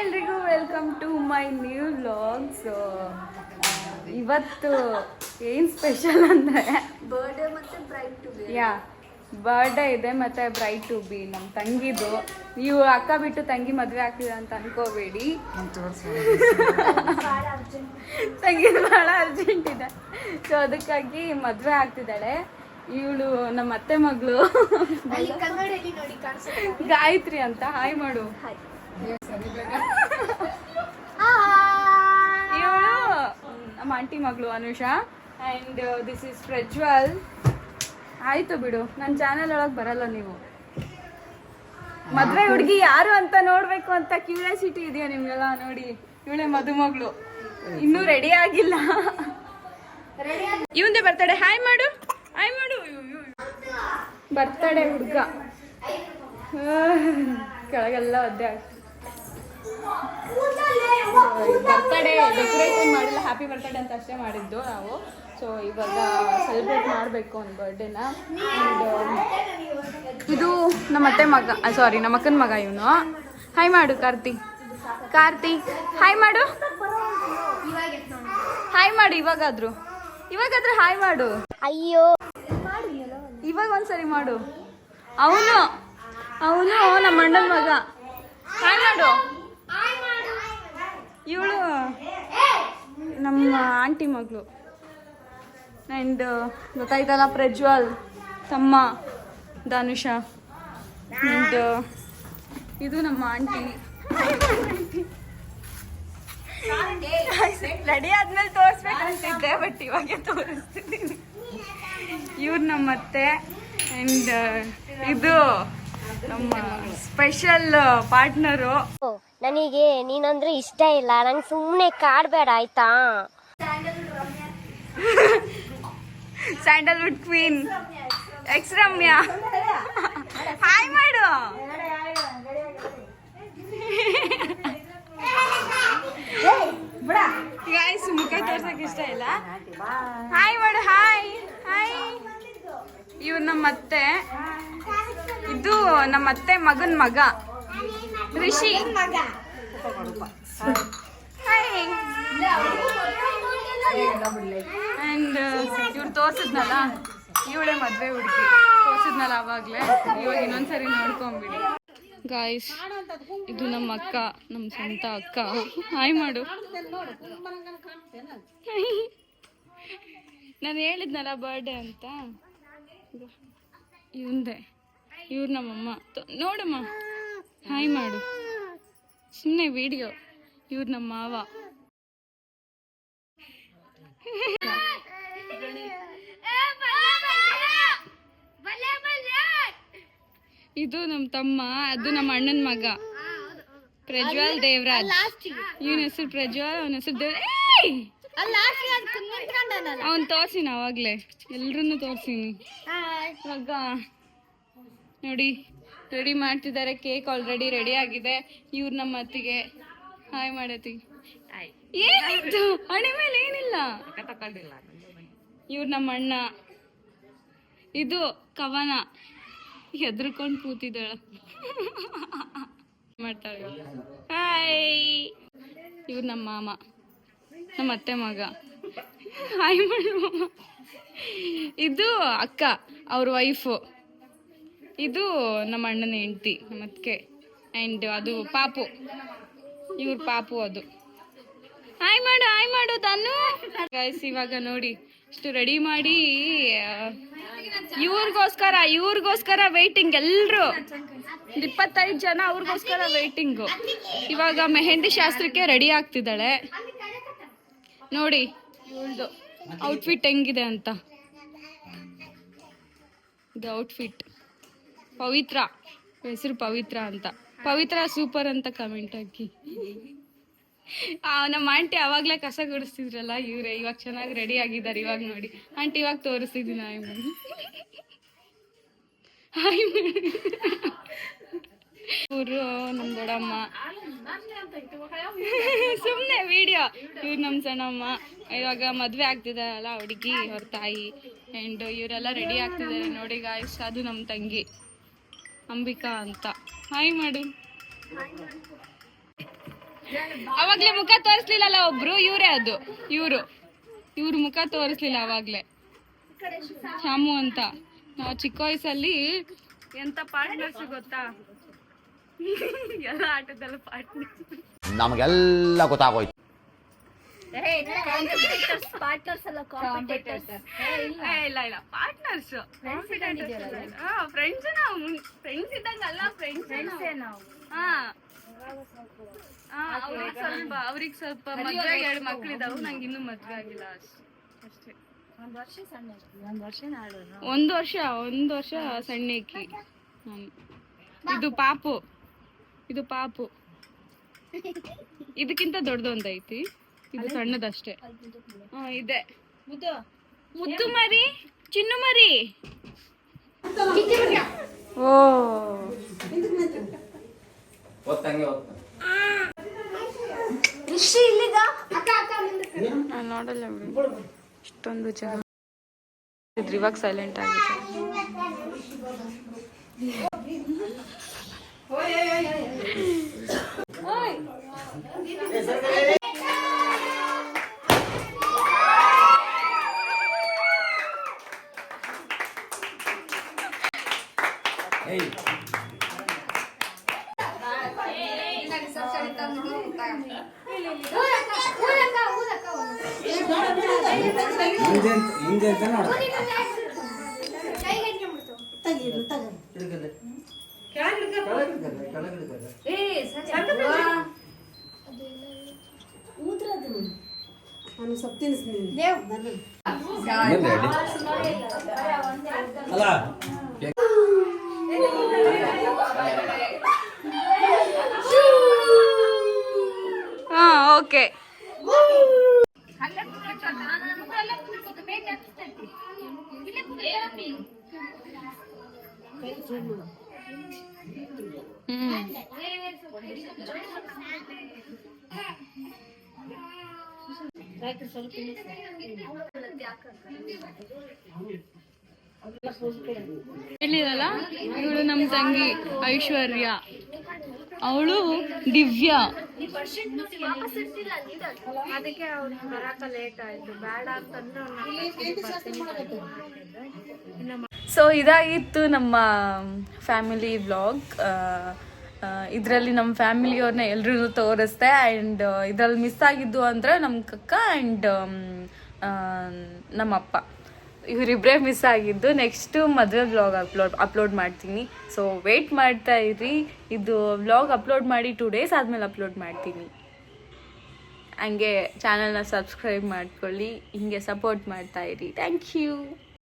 ಎಲ್ರಿಗೂ welcome to my new vlogs. ಇವತ್ತು ಏನು ಸ್ಪೆಷಲ್ ಅಂದರೆ ಬರ್ಡೇ ಮತ್ತು ಬ್ರೈಡ್ ಟು ಬಿ. ಬರ್ಡೇ ಇದೆ ಮತ್ತು ಬ್ರೈಡ್ ಟು ಬಿ ನಮ್ಮ ತಂಗಿದು. ನೀವು ಅಕ್ಕ ಬಿಟ್ಟು ತಂಗಿ ಮದುವೆ ಆಗ್ತಿದೆ ಅಂತ ಅನ್ಕೋಬೇಡಿ, ತಂಗಿದು ಭಾಳ ಅರ್ಜೆಂಟ್ ಇದೆ. ಸೊ ಅದಕ್ಕಾಗಿ ಮದುವೆ ಆಗ್ತಿದ್ದಾಳೆ. ಇವಳು ನಮ್ಮ ಅತ್ತೆ ಮಗಳು ಗಾಯತ್ರಿ ಅಂತ. ಹಾಯ್ ಮಾಡು. ಇವಳು ನಮ್ಮ ಆಂಟಿ ಮಗಳು Anusha. And this is Prajwal. ಆಯಿತು ಬಿಡು, ನನ್ನ ಚಾನೆಲ್ ಒಳಗೆ ಬರಲ್ಲ ನೀವು. ಮದುವೆ ಹುಡುಗಿ ಯಾರು ಅಂತ ನೋಡಬೇಕು ಅಂತ ಕ್ಯೂರಿಯಾಸಿಟಿ ಇದೆಯಾ ನಿಮಗೆಲ್ಲ? ನೋಡಿ, ಇವಳೆ ಮದುಮಗಳು, ಇನ್ನೂ ರೆಡಿ ಆಗಿಲ್ಲ. ಇವಂದೇ ಬರ್ತಡೆ. ಹಾಯ್ ಮಾಡು, ಹಾಯ್ ಮಾಡು. ಬರ್ತಡೆ ಹುಡುಗ ಕೆಳಗೆಲ್ಲ ಒದ್ದೆ ಆಗ್ತದೆ. ಬರ್ತಡೇ ಡೆಕೋರೇಟ್ ಮಾಡಿಲ್ಲ, ಹ್ಯಾಪಿ ಬರ್ತಡೇ ಅಂತ ಅಷ್ಟೇ ಮಾಡಿದ್ದು ನಾವು. ಸೊ ಇವಾಗ ಸೆಲೆಬ್ರೇಟ್ ಮಾಡಬೇಕು ಒಂದು ಬರ್ಡೇನ. ಇದು ನಮ್ಮ ಅತ್ತೆ ಮಗ, ಸಾರಿ ನಮ್ಮ ಅಕ್ಕನ ಮಗ ಇವನು. ಹಾಯ್ ಮಾಡು ಕಾರ್ತಿ. ಹಾಯ್ ಮಾಡು, ಹಾಯ್ ಮಾಡು. ಇವಾಗಾದ್ರೂ ಹಾಯ್ ಮಾಡು. ಅಯ್ಯೋ, ಇವಾಗ ಒಂದ್ಸರಿ ಮಾಡು. ಅವನು ನಮ್ಮ ಅಣ್ಣನ ಮಗ. ಹಾಯ್ ಮಾಡು. ಇವಳು ನಮ್ಮ ಆಂಟಿ ಮಗಳು. ಆ್ಯಂಡ್ ಗೊತ್ತಾಯ್ತಲ್ಲ, ಪ್ರಜ್ವಲ್ ತಮ್ಮ ಧನುಷ. ಆ್ಯಂಡ್ ಇದು ನಮ್ಮ ಆಂಟಿ. ರೆಡಿ ಆದ್ಮೇಲೆ ತೋರಿಸ್ಬೇಕಂತಿದ್ದೆ, ಬಟ್ ಇವಾಗೆ ತೋರಿಸ್ತಿದ್ದೀನಿ. ಇವ್ರು ನಮ್ಮ ಅತ್ತೆ. ಆ್ಯಂಡ್ ಇದು ನಮ್ಮ ಸ್ಪೆಷಲ್ ಪಾರ್ಟ್ನರು. ನನಗೆ ನೀನಂದ್ರೆ ಇಷ್ಟ ಇಲ್ಲ, ನಂಗೆ ಸುಮ್ಮನೆ ಕಾಡ್ಬೇಡ ಆಯ್ತಾ. Sandalwood queen X Ramya. Hi ಮಾಡು. ಗಾಯ್ಸ್, ಮುಖ ತೋರ್ಸಕ್ ಇಷ್ಟ ಇಲ್ಲ. ಹಾಯ್ ಮಾಡು. ಹಾಯ್. ಇವ್ರು ನಮ್ಮ ಅತ್ತೆ. ಇದು ನಮ್ಮ ಅತ್ತೆ ಮಗನ್ ಮಗ ರಿಷಿ. ಆ್ಯಂಡ್ ಇವ್ರು ತೋರ್ಸಿದ್ನಲ್ಲ, ಇವಳೆ ಮದುವೆ ಹುಡುಗಿ. ತೋರ್ಸಿದ್ನಲ್ಲ ಅವಾಗಲೇ. ಇವಾಗ ಇನ್ನೊಂದ್ಸರಿ ನೋಡ್ಕೊಂಬಿಡಿ ಗಾಯ್ಸ್. ಇದು ನಮ್ಮ ಅಕ್ಕ, ನಮ್ಮ ಸ್ವಂತ ಅಕ್ಕ. ಹಾಯ್ ಮಾಡು. ನಾನು ಹೇಳಿದ್ನಲ್ಲ ಬರ್ಡೇ ಅಂತ. ಇವಂದೆ. ಇವ್ರು ನಮ್ಮಮ್ಮ. ನೋಡಮ್ಮ, ಹಾಯ್ ಮಾಡು. ಸುಮ್ಮನೆ ವಿಡಿಯೋ. ಇವ್ರು ನಮ್ಮ ಮಾವ. ಇದು ನಮ್ಮ ತಮ್ಮ, ಅದು ನಮ್ಮ ಅಣ್ಣನ ಮಗ ಪ್ರಜ್ವಲ್ ದೇವರಾಜ್. ಇವನ ಹೆಸರು ಪ್ರಜ್ವಲ್, ಅವನ ಹೆಸರು ದೇವರಾಜ್. ಅವನ್ ತೋರ್ಸಿನ ಅವಾಗ್ಲೇ, ಎಲ್ರನ್ನೂ ತೋರ್ಸಿನಿ. ಇವಾಗ ನೋಡಿ, ರೆಡಿ ಮಾಡ್ತಿದ್ದಾರೆ. ಕೇಕ್ ಆಲ್ರೆಡಿ ರೆಡಿ ಆಗಿದೆ. ಇವ್ರು ನಮ್ಮ ಅತ್ತಿಗೆ. ಹಾಯ್ ಮಾಡತಿ. ಏನಿತ್ತು ಹಣೆ ಮೇಲೆ? ಏನಿಲ್ಲ. ಇವ್ರು ನಮ್ಮ ಅಣ್ಣ. ಇದು ಕವನ, ಹೆದರ್ಕೊಂಡು ಕೂತಿದ್ದಾಳ, ಮಾಡ್ತಾಳೆ. ಹಾಯ್. ಇವ್ರು ನಮ್ಮ ಮಾಮ, ನಮ್ಮ ಅತ್ತೆ ಮಗ. ಹಾಯ್ ಮಾಡು. ಇದು ಅಕ್ಕ, ಅವ್ರ ವೈಫು. ಇದು ನಮ್ಮ ಅಣ್ಣನ ಹೆಂಡತಿ, ನಮ್ಮ ಅತ್ತಿಗೆ. ಆ್ಯಂಡ್ ಅದು ಪಾಪು, ಇವ್ರ ಪಾಪು ಅದು. ಹಾಯ್ ಮಾಡು ತಾನು. ಗೈಸ್, ಇವಾಗ ನೋಡಿ, ಇಷ್ಟು ರೆಡಿ ಮಾಡಿ ಇವ್ರಿಗೋಸ್ಕರ ವೆಯ್ಟಿಂಗ್. ಎಲ್ಲರೂ 25 ಜನ ಅವ್ರಿಗೋಸ್ಕರ ವೆಯ್ಟಿಂಗು. ಇವಾಗ ಮೆಹಂದಿ ಶಾಸ್ತ್ರಕ್ಕೆ ರೆಡಿ ಆಗ್ತಿದ್ದಾಳೆ. ನೋಡಿ ಇವಳ್ದು ಔಟ್ಫಿಟ್ ಹೆಂಗಿದೆ ಅಂತ. ಇದು ಔಟ್ಫಿಟ್. ಪವಿತ್ರ, ಹೆಸರು ಪವಿತ್ರ ಅಂತ. ಪವಿತ್ರ ಸೂಪರ್ ಅಂತ ಕಮೆಂಟ್ ಹಾಕಿ. ನಮ್ಮ ಆಂಟಿ ಅವಾಗಲೇ ಕಸ ಗುಡಿಸ್ತಿದ್ರಲ್ಲ ಇವರೇ. ಇವಾಗ ಚೆನ್ನಾಗಿ ರೆಡಿ ಆಗಿದ್ದಾರೆ. ಇವಾಗ ನೋಡಿ ಆಂಟಿ, ಇವಾಗ ತೋರಿಸ್ತಿದ್ದೀನಿ. ಹಾಯ್ ಇವರು ನಮ್ಮ ದೊಡ್ಡಮ್ಮ. ಸುಮ್ಮನೆ ವಿಡಿಯೋ. ಇವ್ರು ನಮ್ಮ ಸಣ್ಣಮ್ಮ. ಇವಾಗ ಮದುವೆ ಆಗ್ತಿದಾರಲ್ಲ ಹುಡುಗಿ, ಅವ್ರ ತಾಯಿ. ಆ್ಯಂಡ್ ಇವರೆಲ್ಲ ರೆಡಿ ಆಗ್ತಿದ್ದಾರೆ ನೋಡಿ ಗಾಯ್ಸ್. ಅದು ನಮ್ಮ ತಂಗಿ ಅಂಬಿಕಾ ಅಂತ. ಹಾಯ್ ಮಾಡು. ಅವಾಗ್ಲೇ ಮುಖ ತೋರಿಸ್ಲಿಲ್ಲಲ್ಲ ಒಬ್ರು, ಇವರೇ ಅದು. ಇವ್ರು ಮುಖ ತೋರಿಸ್ಲಿಲ್ಲ ಅವಾಗ್ಲೇ. ಶಾಮು ಅಂತ. ನಾವು ಚಿಕ್ಕ ವಯಸ್ಸಲ್ಲಿ ಎಂತ ಪಾರ್ಟ್ನರ್ಸ್ ಗೊತ್ತಾ, ಎಲ್ಲ ಆಟದಲ್ಲ ಪಾರ್ಟ್ನರ್ಸ್. ನಮಗೆಲ್ಲ ಗೊತ್ತಾಗೋಯ್ತು. ಇಲ್ಲ ಪಾರ್ಟ್ನರ್ಸ್, ಫ್ರೆಂಡ್ಸ್. ನಾವು ಫ್ರೆಂಡ್ಸ್ ಇದ್ದಂಗಲ್ಲ, ಅವ್ರಿಗೆ ಸ್ವಲ್ಪ ಮದ್ವೆ 2 ಮಕ್ಳಿದಾವು, ನಂಗೆ ಇನ್ನೂ ಮದ್ವೆ ಆಗಿಲ್ಲ ಅಷ್ಟೇ. 1 ವರ್ಷ ಸಣ್ಣಕ್ಕಿ. ಇದು ಪಾಪು ಇದಕ್ಕಿಂತ ದೊಡ್ಡದೊಂದೈತಿ, ಇದು ಸಣ್ಣದಷ್ಟೇ. ಇದೆ ಮುದ್ದು ಮರಿ, ಚಿನ್ನು ಮರಿ. ಓ ನೋಡಲ್ಲ ಬಿಡಿ, ಇಷ್ಟೊಂದು ಜನ ಇದ್ರು. ಇವಾಗ ಸೈಲೆಂಟ್ ಆಗಿದೆ. ಓಕೆ. ಹೇಳಿರಲ್ಲ, ಇವಳು ನಮ್ಮ ತಂಗಿ ಐಶ್ವರ್ಯ, ಅವಳು ದಿವ್ಯಾ. ಅದಕ್ಕೆ ಅವ್ರು ಬರಾಕ ಲೇಟ್ ಆಯ್ತು, ಬೇಡ ಅಂತಂದ್ರೆ. ಸೊ ಇದಾಗಿತ್ತು ನಮ್ಮ ಫ್ಯಾಮಿಲಿ ವ್ಲಾಗ್. ಇದರಲ್ಲಿ ನಮ್ಮ ಫ್ಯಾಮಿಲಿಯವ್ರನ್ನ ಎಲ್ರಿಗೂ ತೋರಿಸ್ದೆ. ಆ್ಯಂಡ್ ಇದರಲ್ಲಿ ಮಿಸ್ ಆಗಿದ್ದು ಅಂದರೆ ನಮ್ಮ ಕಕ್ಕ ಆ್ಯಂಡ್ ನಮ್ಮಪ್ಪ, ಇವರಿಬ್ಬರೇ ಮಿಸ್ ಆಗಿದ್ದು. ನೆಕ್ಸ್ಟು ಮದುವೆ ವ್ಲಾಗ್ ಅಪ್ಲೋಡ್ ಮಾಡ್ತೀನಿ. ಸೊ ವೆಯ್ಟ್ ಮಾಡ್ತಾ ಇರಿ. ಇದು ವ್ಲಾಗ್ ಅಪ್ಲೋಡ್ ಮಾಡಿ 2 days ಆದಮೇಲೆ ಅಪ್ಲೋಡ್ ಮಾಡ್ತೀನಿ. ಹಂಗೆ ಚಾನಲ್ನ ಸಬ್ಸ್ಕ್ರೈಬ್ ಮಾಡ್ಕೊಳ್ಳಿ, ಹಿಂಗೆ ಸಪೋರ್ಟ್ ಮಾಡ್ತಾ ಇರಿ. Thank you.